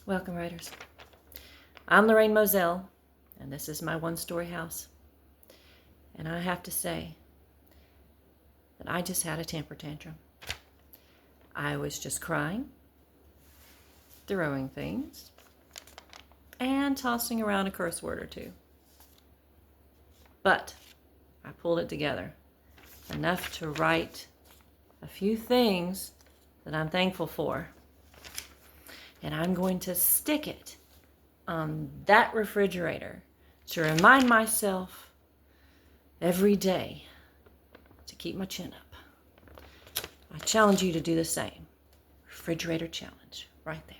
Welcome, writers. I'm Lorraine Moselle, and this is my one-story house. And I have to say that I just had a temper tantrum. I was just crying, throwing things, and tossing around a curse word or two. But I pulled it together, enough to write a few things that I'm thankful for. And I'm going to stick it on that refrigerator to remind myself every day to keep my chin up. I challenge you to do the same. Refrigerator challenge right there.